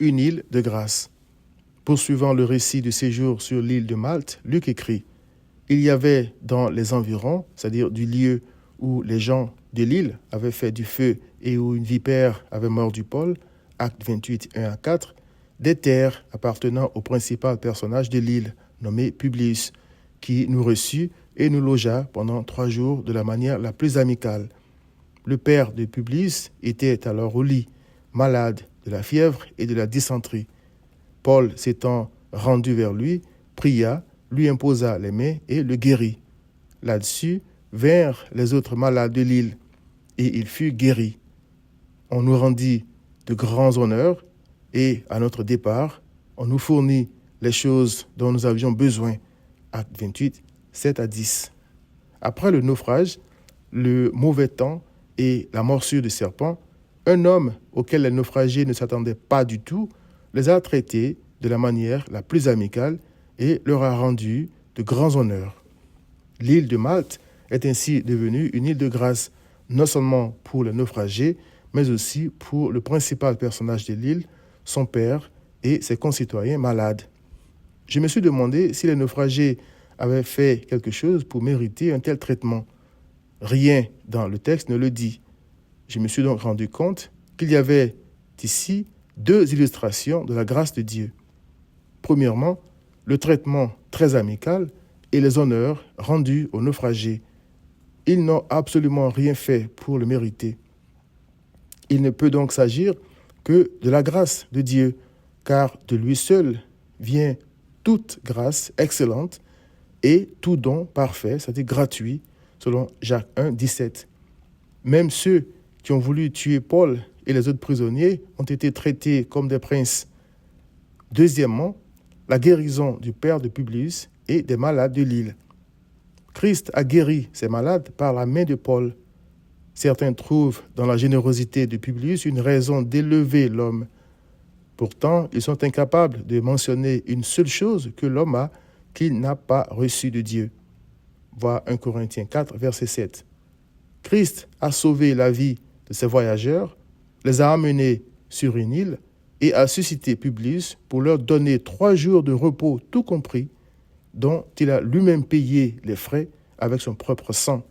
une île de grâce. Poursuivant le récit du séjour sur l'île de Malte, Luc écrit « Il y avait dans les environs, c'est-à-dire du lieu où les gens de l'île avaient fait du feu et où une vipère avait mordu Paul, acte 28, 1 à 4, des terres appartenant au principal personnage de l'île, nommé Publius, qui nous reçut et nous logea pendant 3 jours de la manière la plus amicale. Le père de Publius était alors au lit, malade de la fièvre et de la dysenterie. Paul, s'étant rendu vers lui, pria, lui imposa les mains et le guérit. Là-dessus vinrent les autres malades de l'île, et il fut guéri. On nous rendit de grands honneurs, et à notre départ, on nous fournit les choses dont nous avions besoin. Acte 28, 7 à 10. Après le naufrage, le mauvais temps et la morsure du serpent, un homme auquel les naufragés ne s'attendaient pas du tout les a traités de la manière la plus amicale et leur a rendu de grands honneurs. L'île de Malte est ainsi devenue une île de grâce, non seulement pour les naufragés, mais aussi pour le principal personnage de l'île, son père et ses concitoyens malades. Je me suis demandé si les naufragés avaient fait quelque chose pour mériter un tel traitement. Rien dans le texte ne le dit. Je me suis donc rendu compte qu'il y avait ici 2 illustrations de la grâce de Dieu. Premièrement, le traitement très amical et les honneurs rendus aux naufragés. Ils n'ont absolument rien fait pour le mériter. Il ne peut donc s'agir que de la grâce de Dieu, car de lui seul vient toute grâce excellente et tout don parfait, c'est-à-dire gratuit, selon Jacques 1, 17. Même ceux qui ont voulu tuer Paul et les autres prisonniers ont été traités comme des princes. Deuxièmement, la guérison du père de Publius et des malades de l'île. Christ a guéri ces malades par la main de Paul. Certains trouvent dans la générosité de Publius une raison d'élever l'homme. Pourtant, ils sont incapables de mentionner une seule chose que l'homme a qu'il n'a pas reçue de Dieu. Voir 1 Corinthiens 4, verset 7. Christ a sauvé la vie de ces voyageurs, les a amenés sur une île et a suscité Publius pour leur donner 3 jours de repos tout compris, dont il a lui-même payé les frais avec son propre sang.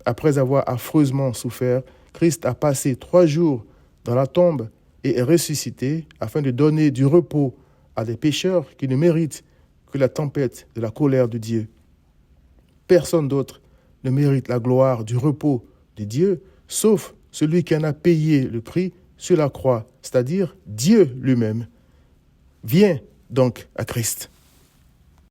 Après avoir affreusement souffert, Christ a passé 3 jours dans la tombe et est ressuscité afin de donner du repos à des pécheurs qui ne méritent que la tempête de la colère de Dieu. Personne d'autre ne mérite la gloire du repos de Dieu, sauf celui qui en a payé le prix sur la croix, c'est-à-dire Dieu lui-même. Viens donc à Christ.